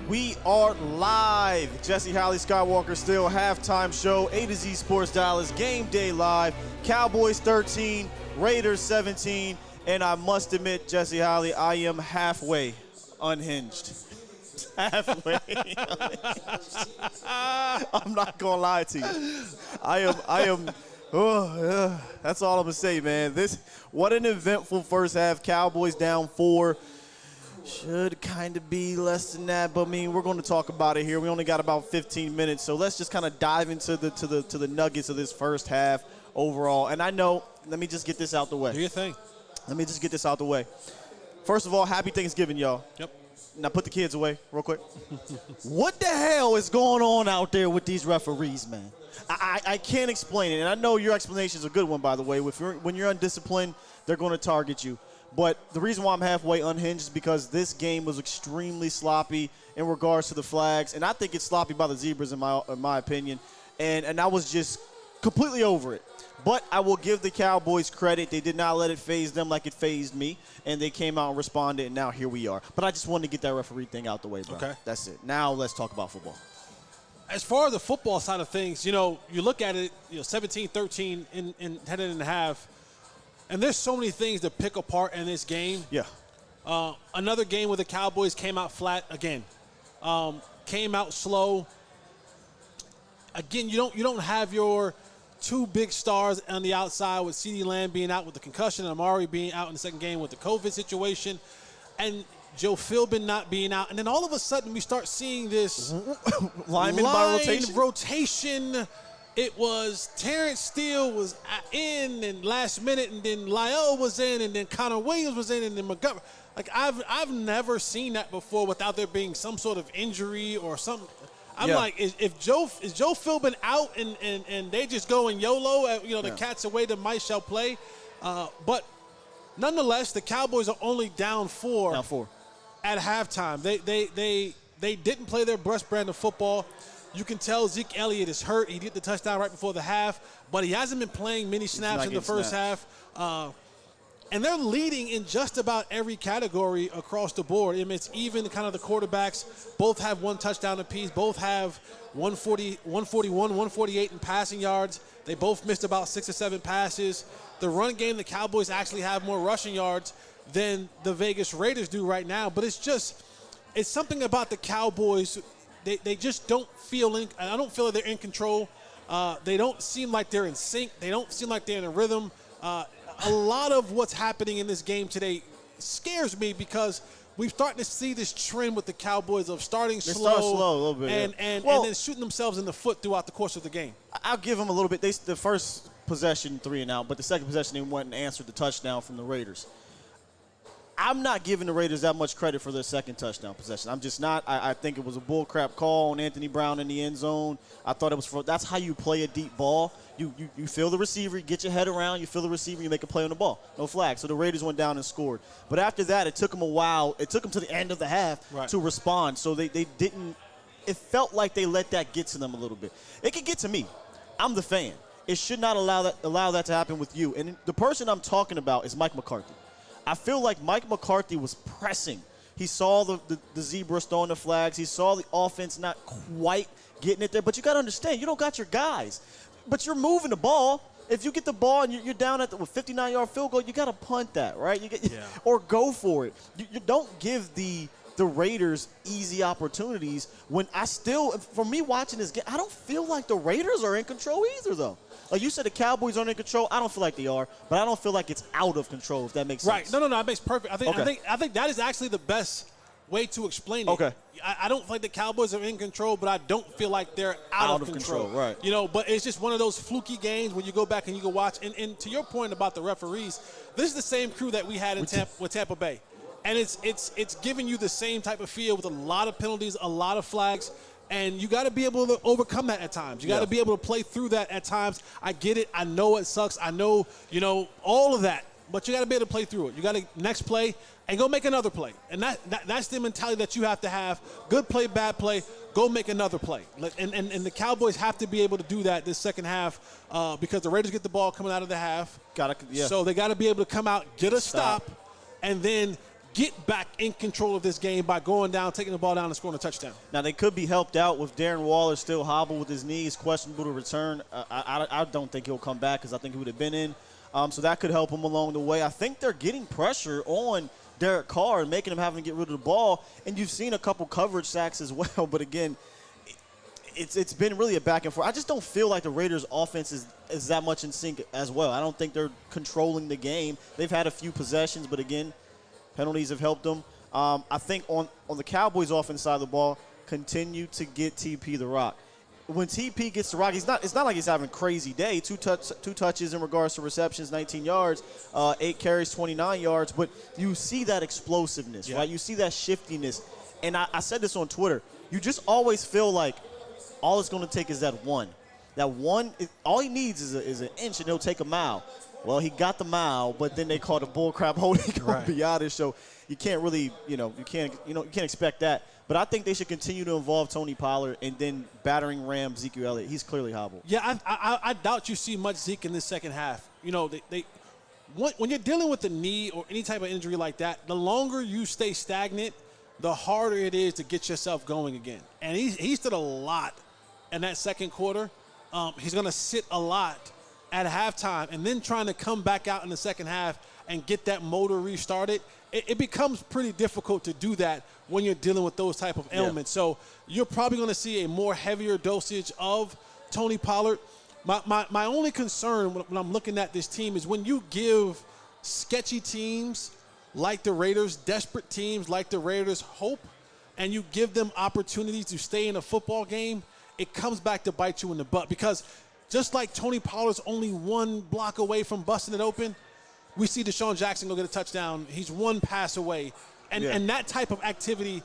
We are live. Jesse Holley, Skywalker Still, halftime show, A to Z Sports Dallas, game day live. Cowboys 13, Raiders 17, and I must admit, Jesse Holley, I am halfway unhinged. Halfway unhinged. I'm not gonna lie to you. I am. That's all I'm gonna say, man. What an eventful first half. Cowboys down 4. Should kind of be less than that, but I mean, we're going to talk about it here. We only got about 15 minutes, so let's just kind of dive into the nuggets of this first half overall. And I know, let me just get this out the way. Do your thing. Let me just get this out the way. First of all, happy Thanksgiving, y'all. Yep. Now put the kids away real quick. What the hell is going on out there with these referees, man? I can't explain it, and I know your explanation is a good one, by the way. When you're undisciplined, they're going to target you. But the reason why I'm halfway unhinged is because this game was extremely sloppy in regards to the flags, and I think it's sloppy by the Zebras in my opinion, and I was just completely over it. But I will give the Cowboys credit. They did not let it faze them like it fazed me, and they came out and responded, and now here we are. But I just wanted to get that referee thing out the way, bro. Okay. That's it. Now let's talk about football. As far as the football side of things, you look at it, 17-13 headed in the half, and there's so many things to pick apart in this game. Yeah. Another game where the Cowboys came out flat again. Came out slow. Again, you don't have your two big stars on the outside with CeeDee Lamb being out with the concussion and Amari being out in the second game with the COVID situation, and Joe Philbin not being out. And then all of a sudden we start seeing this line by rotation. It was Terrence Steele was in and last minute, and then Lyle was in, and then Connor Williams was in, and then Montgomery. Like I've never seen that before without there being some sort of injury or something. I'm like, is Joe Philbin out and they just going YOLO? The cat's away, the mice shall play. But nonetheless, the Cowboys are only down 4. Down 4 at halftime. They didn't play their best brand of football. You can tell Zeke Elliott is hurt. He did the touchdown right before the half, but he hasn't been playing many snaps in the first half. And they're leading in just about every category across the board. I mean, it's even kind of the quarterbacks. Both have 1 touchdown apiece. Both have 140, 141, 148 in passing yards. They both missed about 6 or 7 passes. The run game, the Cowboys actually have more rushing yards than the Vegas Raiders do right now. But it's something about the Cowboys. They just don't feel I don't feel like they're in control. They don't seem like they're in sync. They don't seem like they're in a rhythm. A lot of what's happening in this game today scares me because we're starting to see this trend with the Cowboys of starting slow, a little bit, and then shooting themselves in the foot throughout the course of the game. I'll give them a little bit. The first possession 3 and out, but the second possession they went and answered the touchdown from the Raiders. I'm not giving the Raiders that much credit for their second touchdown possession. I'm just not. I think it was a bullcrap call on Anthony Brown in the end zone. I thought it was that's how you play a deep ball. You feel the receiver, you get your head around, you feel the receiver, you make a play on the ball. No flag. So the Raiders went down and scored. But after that, it took them a while. It took them to the end of the half to respond. So they didn't – it felt like they let that get to them a little bit. It could get to me. I'm the fan. It should not allow that to happen with you. And the person I'm talking about is Mike McCarthy. I feel like Mike McCarthy was pressing. He saw the Zebras throwing the flags. He saw the offense not quite getting it there. But you got to understand, you don't got your guys. But you're moving the ball. If you get the ball and you're down at the 59-yard field goal, you got to punt that, right? Or go for it. You don't give the Raiders easy opportunities when for me watching this game, I don't feel like the Raiders are in control either, though. Like you said, the Cowboys aren't in control. I don't feel like they are, but I don't feel like it's out of control, if that makes sense. Right. No, that makes perfect. I think that is actually the best way to explain it. Okay. I don't feel like the Cowboys are in control, but I don't feel like they're out of control. Right. But it's just one of those fluky games when you go back and you go watch. And to your point about the referees, this is the same crew that we had with Tampa Bay. And it's giving you the same type of feel with a lot of penalties, a lot of flags. And you got to be able to overcome that at times. You got to be able to play through that at times. I get it. I know it sucks. I know, all of that. But you got to be able to play through it. You got to next play and go make another play. And that's the mentality that you have to have. Good play, bad play, go make another play. And the Cowboys have to be able to do that this second half because the Raiders get the ball coming out of the half. So they got to be able to come out, get a stop, and then get back in control of this game by going down, taking the ball down, and scoring a touchdown. Now, they could be helped out with Darren Waller still hobbled with his knees, questionable to return. I don't think he'll come back because I think he would have been in. So that could help him along the way. I think they're getting pressure on Derek Carr and making him having to get rid of the ball. And you've seen a couple coverage sacks as well. But, again, it's been really a back and forth. I just don't feel like the Raiders' offense is that much in sync as well. I don't think they're controlling the game. They've had a few possessions, but, again, penalties have helped them. I think on the Cowboys' offense side of the ball, continue to get TP the rock. When TP gets the rock, it's not like he's having a crazy day. Two touches in regards to receptions, 19 yards, 8 carries, 29 yards. But you see that explosiveness, right? You see that shiftiness. And I said this on Twitter. You just always feel like all it's going to take is that one. That one, all he needs is an inch, and he'll take a mile. Well, he got the mile, but then they called a bullcrap holding on Biotis, so you can't really, you can't expect that. But I think they should continue to involve Tony Pollard and then battering ram Ezekiel Elliott. He's clearly hobbled. Yeah, I doubt you see much Zeke in this second half. When you're dealing with a knee or any type of injury like that, the longer you stay stagnant, the harder it is to get yourself going again. And he stood a lot in that second quarter. He's going to sit a lot at halftime, and then trying to come back out in the second half and get that motor restarted, it becomes pretty difficult to do that when you're dealing with those type of ailments. So you're probably going to see a more heavier dosage of Tony Pollard. My only concern when I'm looking at this team is when you give sketchy teams like the Raiders, desperate teams like the Raiders, hope, and you give them opportunities to stay in a football game, it comes back to bite you in the butt. Because just like Tony Pollard's only one block away from busting it open, we see Deshaun Jackson go get a touchdown. He's one pass away. And that type of activity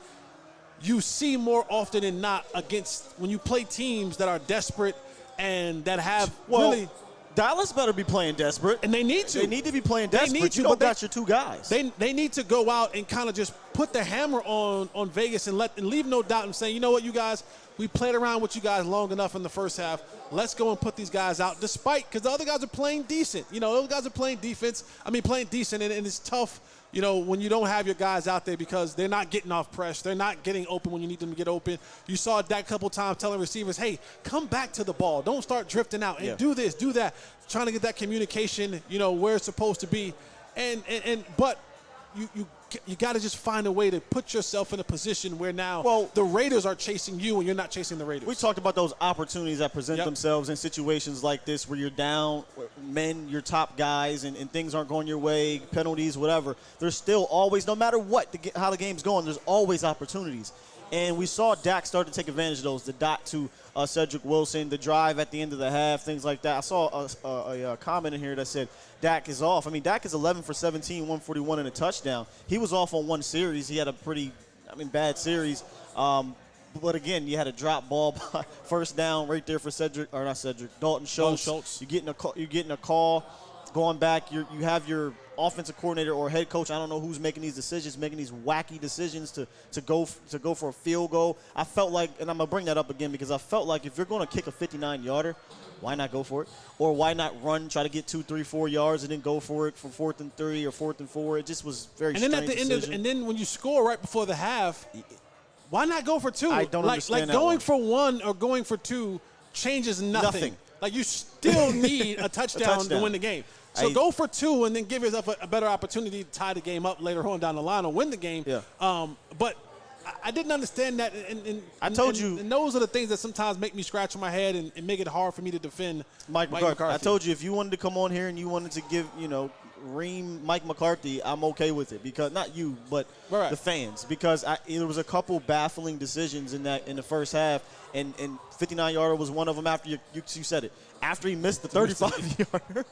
you see more often than not against when you play teams that are desperate and that have really – Dallas better be playing desperate. And they need to. They need to be playing desperate. You don't got your two guys. They need to go out and kind of just put the hammer on Vegas and leave no doubt and say, you know what, you guys, we played around with you guys long enough in the first half. Let's go and put these guys out because the other guys are playing decent. Those guys are playing defense. Playing decent, and it's tough, when you don't have your guys out there because they're not getting off press. They're not getting open when you need them to get open. You saw Dak a couple times telling receivers, hey, come back to the ball. Don't start drifting out and do this, do that. Trying to get that communication, where it's supposed to be. But you got to just find a way to put yourself in a position where now the Raiders are chasing you and you're not chasing the Raiders. We talked about those opportunities that present themselves in situations like this where you're down, your top guys, and things aren't going your way, penalties, whatever. There's still always, no matter how the game's going, there's always opportunities. And we saw Dak start to take advantage of those, the dot to Cedric Wilson, the drive at the end of the half, things like that. I saw a comment in here that said Dak is off. Dak is 11 for 17, 141 and a touchdown. He was off on one series. He had a pretty, bad series. But again, you had a drop ball, first down right there for Dalton Schultz. You're getting a call, going back. You have your offensive coordinator or head coach. I don't know who's making these decisions, making these wacky decisions to go for a field goal. I felt like, and I'm gonna bring that up again because I felt like if you're going to kick a 59-yarder, why not go for it? Or why not run, try to get 2, 3, 4 yards, and then go for it for 4th and 3 or 4th and 4? It just was very strange. And then at the end, and then when you score right before the half, why not go for 2? I don't understand that. Going for 1 or going for 2 changes nothing. Like you still need a touchdown to win the game. So go for 2 and then give yourself a better opportunity to tie the game up later on down the line or win the game. Yeah. But I didn't understand that. And I told you. And those are the things that sometimes make me scratch my head and make it hard for me to defend Mike McCarthy. I told you if you wanted to come on here and you wanted to give, ream Mike McCarthy, I'm okay with it because not you, but the fans. Because there was a couple baffling decisions in the first half, and 59-yarder was one of them. After you said it, after he missed the 35-yarder,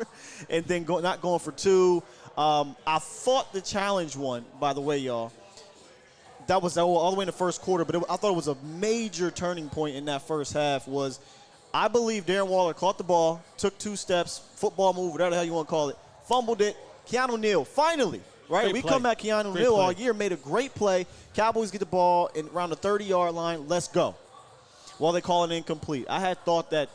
and then not going for 2. I thought the challenge one, by the way, y'all. That was all the way in the first quarter, but I thought it was a major turning point in that first half. I believe Darren Waller caught the ball, took 2 steps, football move, whatever the hell you want to call it, fumbled it. Keanu Neal, finally, right? We come at Keanu Neal all year, made a great play. Cowboys get the ball around the 30-yard line. Let's go. Well, they call it incomplete. I had thought that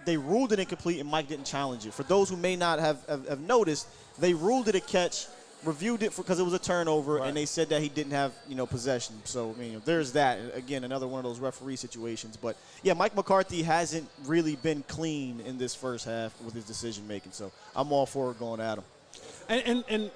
they ruled it incomplete and Mike didn't challenge it. For those who may not have noticed, they ruled it a catch reviewed it because it was a turnover, and they said that he didn't have, possession. So, there's that. Again, another one of those referee situations. But, yeah, Mike McCarthy hasn't really been clean in this first half with his decision-making. So I'm all for going at him. And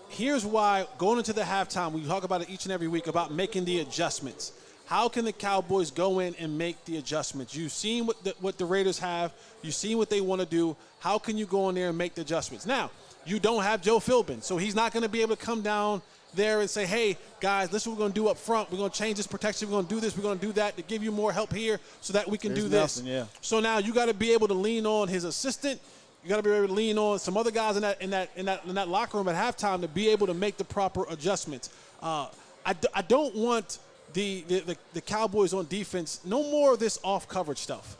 here's why, going into the halftime, we talk about it each and every week about making the adjustments. How can the Cowboys go in and make the adjustments? You've seen what the Raiders have. You've seen what they want to do. How can you go in there and make the adjustments? Now, you don't have Joe Philbin, so he's not going to be able to come down there and say, hey, guys, this is what we're going to do up front. We're going to change this protection. We're going to do this. We're going to do that to give you more help here so that we can do this. Yeah. So now you got to be able to lean on his assistant. You got to be able to lean on some other guys in that locker room at halftime to be able to make the proper adjustments. I don't want the Cowboys on defense, no more of this off coverage stuff.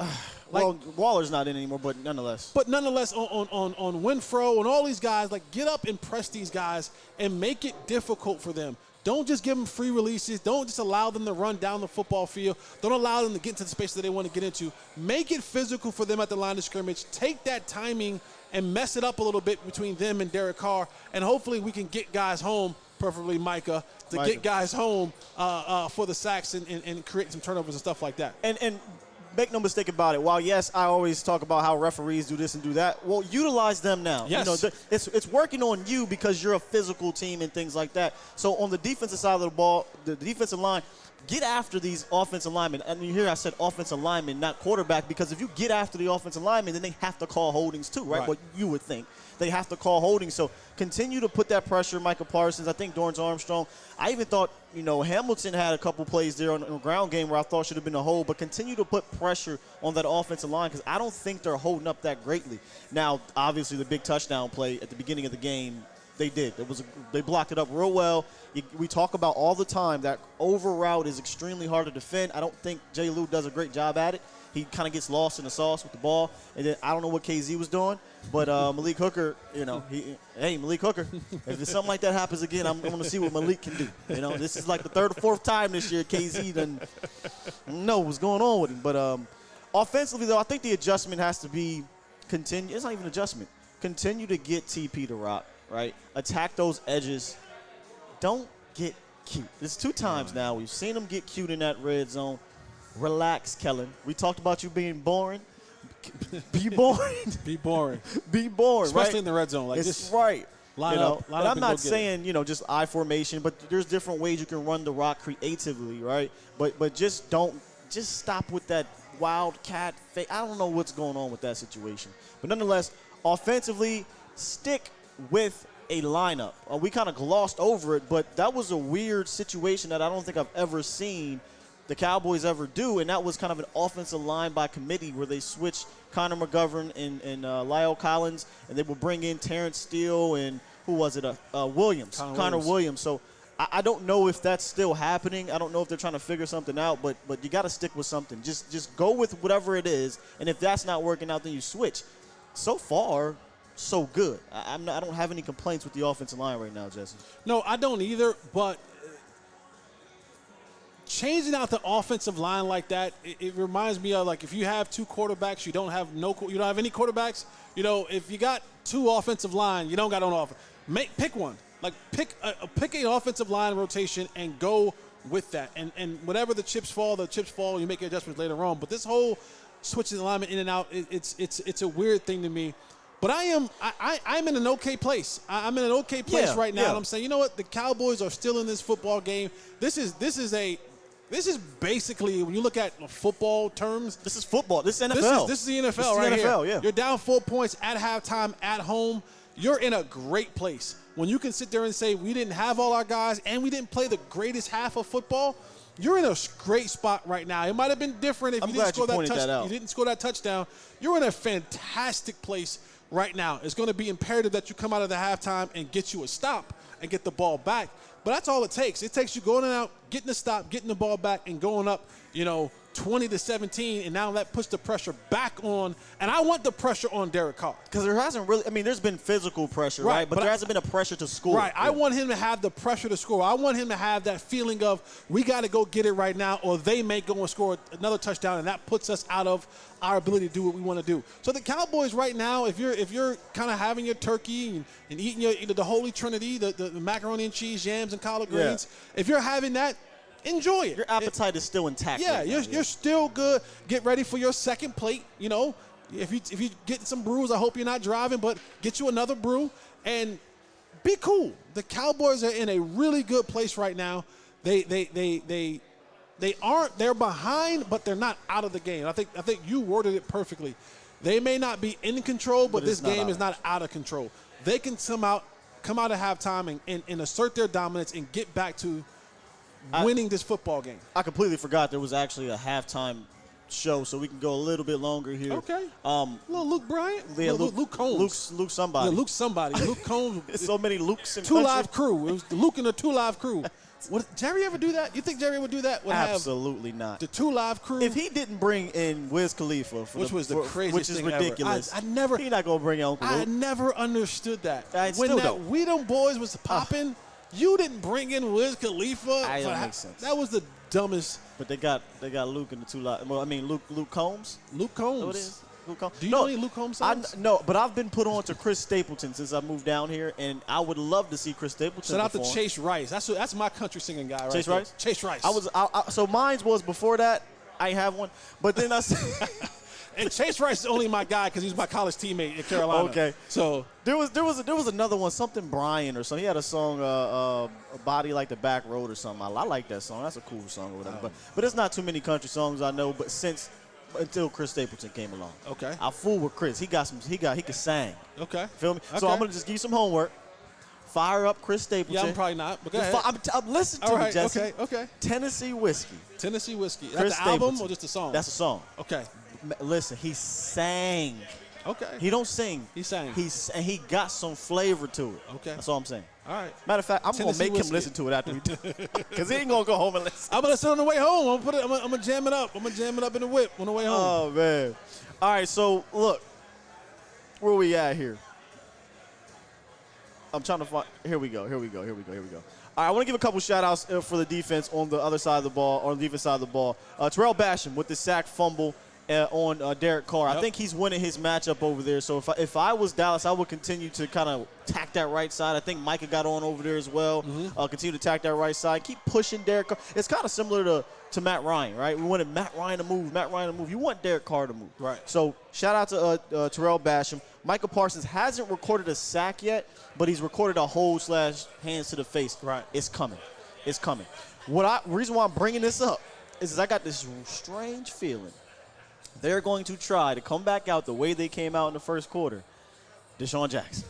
Well, Waller's not in anymore, but nonetheless. But nonetheless, on Winfro and all these guys, like, get up and press these guys and make it difficult for them. Don't just give them free releases. Don't just allow them to run down the football field. Don't allow them to get into the space that they want to get into. Make it physical for them at the line of scrimmage. Take that timing and mess it up a little bit between them and Derek Carr, and hopefully we can get guys home, preferably Micah, get guys home for the sacks and create some turnovers and stuff like that. And make no mistake about it. While, yes, I always talk about how referees do this and do that, well, utilize them now. Yes. It's working on you because you're a physical team and things like that. So on the defensive side of the ball, the defensive line, get after these offensive linemen. And you hear I said offensive linemen, not quarterback, because if you get after the offensive linemen, then they have to call holdings too, right? What you would think. They have to call holdings. So continue to put that pressure, Micah Parsons. I think Dorrance Armstrong. I even thought, Hamilton had a couple plays there on the ground game where I thought should have been a hold, but continue to put pressure on that offensive line because I don't think they're holding up that greatly. Now, obviously, the big touchdown play at the beginning of the game, they did. They blocked it up real well. We talk about all the time that over route is extremely hard to defend. I don't think Jay Lou does a great job at it. He kind of gets lost in the sauce with the ball. And then I don't know what KZ was doing, but Malik Hooker, Malik Hooker, if it's something like that happens again, I'm going to see what Malik can do. This is like the third or fourth time this year KZ doesn't know what's going on with him. But offensively, though, I think the adjustment has to be continue. It's not even an adjustment. Continue to get TP to rock, right? Attack those edges. Don't get cute. It's 2 times now. We've seen him get cute in that red zone. Relax, Kellen. We talked about you being boring. Be boring. Be boring. Be boring, especially right? in the red zone. Like it's this, right. Line up and I'm not go saying, just I formation, but there's different ways you can run the rock creatively, right? But just stop with that wildcat fake. I don't know what's going on with that situation. But nonetheless, offensively, stick with a lineup. We kind of glossed over it, but that was a weird situation that I don't think I've ever seen the Cowboys ever do, and that was kind of an offensive line by committee where they switched Connor McGovern and Lyle Collins, and they would bring in Terrence Steele and who was it? Williams, Connor Williams. So I don't know if that's still happening. I don't know if they're trying to figure something out, but you got to stick with something. Just go with whatever it is, and if that's not working out, then you switch. So far, so good. I don't have any complaints with the offensive line right now, Jesse. No, I don't either, but changing out the offensive line like that, it reminds me of, like, if you have 2 quarterbacks, you don't have any quarterbacks. If you got 2 offensive line, you don't got on offense. Pick one. Like, pick an offensive line rotation and go with that. And whatever the chips fall. You make your adjustments later on. But this whole switching the alignment in and out, it's a weird thing to me. But I'm in an okay place. I'm in an okay place right now. And I'm saying, you know what? The Cowboys are still in this football game. This is basically, when you look at football terms, this is football. This is NFL. This is the NFL right here. Yeah. You're down 4 points at halftime at home. You're in a great place. When you can sit there and say we didn't have all our guys and we didn't play the greatest half of football, you're in a great spot right now. It might have been different if you didn't score that touchdown. You didn't score that touchdown. You're in a fantastic place right now. It's going to be imperative that you come out of the halftime and get you a stop and get the ball back. But that's all it takes. It takes you going out, getting the stop, getting the ball back, and going up, 20-17, and now that puts the pressure back on. And I want the pressure on Derek Carr. Because there hasn't really – I mean, there's been physical pressure, right? But there hasn't been a pressure to score. Right. I want him to have the pressure to score. I want him to have that feeling of we got to go get it right now, or they may go and score another touchdown, and that puts us out of our ability to do what we want to do. So the Cowboys right now, if you're kind of having your turkey and eating the Holy Trinity, the macaroni and cheese, yams, and collard greens, if you're having that, enjoy it. Your appetite is still intact. Yeah, right you're still good. Get ready for your second plate. You know, if you get some brews, I hope you're not driving, but get you another brew and be cool. The Cowboys are in a really good place right now. They're behind, but they're not out of the game. I think you worded it perfectly. They may not be in control, but this game is not out of control. They can come out at halftime and assert their dominance and get back to winning this football game. I completely forgot there was actually a halftime show, so we can go a little bit longer here. Okay. Little Luke Bryant? Yeah, Luke Combs. Luke somebody. Yeah, Luke somebody. Luke Combs. There's so many Lukes in Two country. Live Crew. It was the Luke and the Two Live Crew. Would Jerry ever do that? You think Jerry would do that? Absolutely not. The Two Live Crew? If he didn't bring in Wiz Khalifa, which was the craziest thing which is ridiculous. I never. He's not gonna bring in Uncle Luke. I never understood that. When that We Them Boys was popping, you didn't bring in Wiz Khalifa. That don't make sense. That was the dumbest. But they got Luke in the Two Live. Well, I mean Luke Combs. Luke Combs. What it is? Luke Combs. Do you know any Luke Combs songs? No, but I've been put on to Chris Stapleton since I moved down here, and I would love to see Chris Stapleton Shout out to perform. Chase Rice. That's my country singing guy right Chase there. Rice? Chase Rice. So mine was before that. I ain't have one, but then I said. And Chase Rice is only my guy because he's my college teammate in Carolina. Okay. So there was another one, something Brian or something. He had a song, a body like the back road or something. I like that song. That's a cool song or whatever. But there's not too many country songs I know. But until Chris Stapleton came along. Okay. I fool with Chris. He could sing. Okay. Feel me? Okay. So I'm gonna just give you some homework. Fire up Chris Stapleton. Yeah, I'm probably not. But go ahead. Listen to me, Jesse. Okay. Tennessee Whiskey. Tennessee Whiskey. Is that Chris the album Stapleton. or just a song? That's a song. Okay. Listen, he sang. Okay. He don't sing. He sang. And he got some flavor to it. Okay. That's all I'm saying. All right. Matter of fact, I'm going to Tennessee make Whiskey. him listen to it after we do because he ain't going to go home and listen. I'm going to sit on the way home. I'm going to jam it up. I'm going to jam it up in the whip on the way home. Oh, man. All right, so, look. Where we at here? I'm trying to find – here we go. All right, I want to give a couple shout-outs for the defense on the other side of the ball, or the defense side of the ball. Terrell Basham with the sack fumble on Derek Carr. Yep. I think he's winning his matchup over there. So if I was Dallas, I would continue to kind of tack that right side. I think Micah got on over there as well. Continue to tack that right side. Keep pushing Derek Carr. It's kind of similar to Matt Ryan, right? We wanted Matt Ryan to move. You want Derek Carr to move. Right. So shout out to Terrell Basham. Micah Parsons hasn't recorded a sack yet, but he's recorded a hold / hands to the face. Right. It's coming. Reason why I'm bringing this up is I got this strange feeling they're going to try to come back out the way they came out in the first quarter. Deshaun Jackson.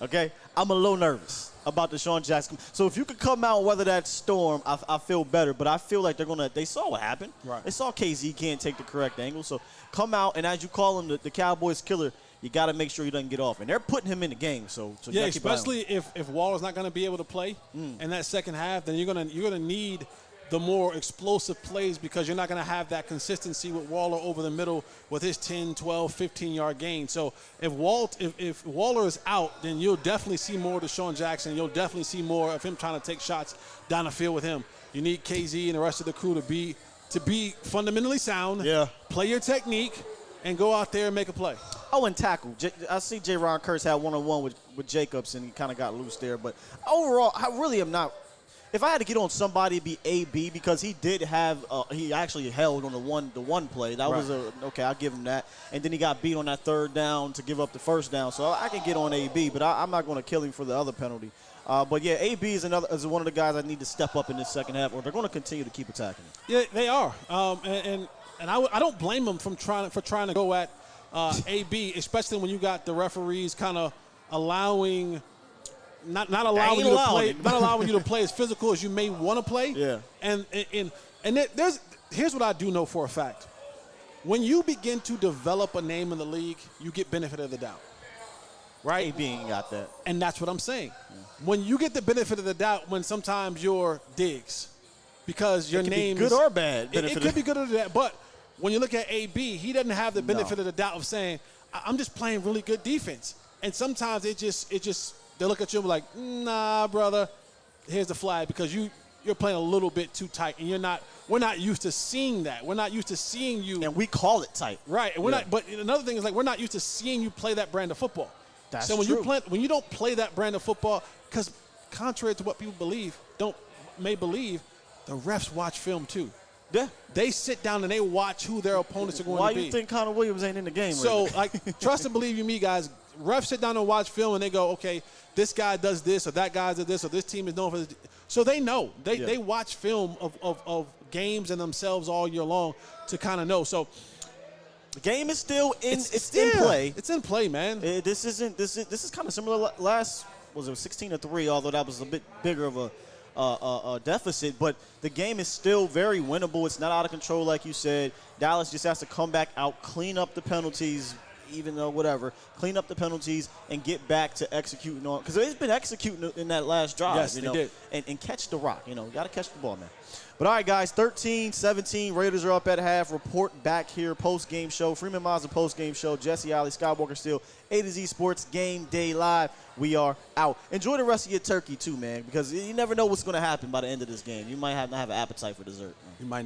Okay? I'm a little nervous about Deshaun Jackson. So if you could come out and weather that storm, I feel better. But I feel like they saw what happened. Right. They saw KZ can't take the correct angle. So come out, and as you call him the Cowboys killer, you got to make sure he doesn't get off. And they're putting him in the game. So yeah, especially if Waller's not going to be able to play in that second half, then you're gonna need the more explosive plays because you're not going to have that consistency with Waller over the middle with his 10, 12, 15-yard gain. So if Waller is out, then you'll definitely see more of Deshaun Jackson. You'll definitely see more of him trying to take shots down the field with him. You need KZ and the rest of the crew to be fundamentally sound, play your technique, and go out there and make a play. Oh, and tackle. I see J. Ron Kurtz had one-on-one with Jacobs, and he kind of got loose there. But overall, I really am not. If I had to get on somebody, it'd be AB because he did have he actually held on the one play. That was okay. I'll give him that. And then he got beat on that third down to give up the first down. So I can get on AB, but I'm not going to kill him for the other penalty. But yeah, AB is one of the guys I need to step up in this second half, or they're going to continue to keep attacking him. Yeah, they are. And I don't blame them for trying to go at AB, especially when you got the referees kind of allowing. Not allowing you to play as physical as you may want to play. Yeah. And here's what I do know for a fact. When you begin to develop a name in the league, you get benefit of the doubt. Right? AB ain't got that. And that's what I'm saying. Yeah. When you get the benefit of the doubt when sometimes you're Diggs, because your name good is or bad. It could be good or bad, but when you look at AB, he doesn't have the benefit of the doubt of saying, I'm just playing really good defense. And sometimes it just they look at you like, nah, brother, here's the flag because you're playing a little bit too tight, and we're not used to seeing that. We're not used to seeing you. And we call it tight. Right. And we're not, but another thing is like we're not used to seeing you play that brand of football. That's so when true. when you don't play that brand of football, because contrary to what people may believe, the refs watch film too. Yeah. They sit down and they watch who their opponents are going Why to be. Why you think Connor Williams ain't in the game? So, right like, trust and believe you me, guys. Refs sit down and watch film and they go, okay, this guy does this or that guy does this or this team is known for this. So they know. They watch film of games and themselves all year long to kind of know. So the game is still in play. It's in play, man. This is kind of similar. Last was it 16-3, although that was a bit bigger of a deficit. But the game is still very winnable. It's not out of control, like you said. Dallas just has to come back out, clean up the penalties, even though whatever, clean up the penalties and get back to executing on, because they've been executing in that last drive. Yes, you they know, did. And catch the rock. You know, got to catch the ball, man. But all right, guys, 13-17. Raiders are up at half. Report back here, post-game show. Freeman Mazza post-game show. Jesse Alley, Skywalker Steel, A to Z Sports Game Day Live. We are out. Enjoy the rest of your turkey too, man, because you never know what's going to happen by the end of this game. You might not have an appetite for dessert. Man. You might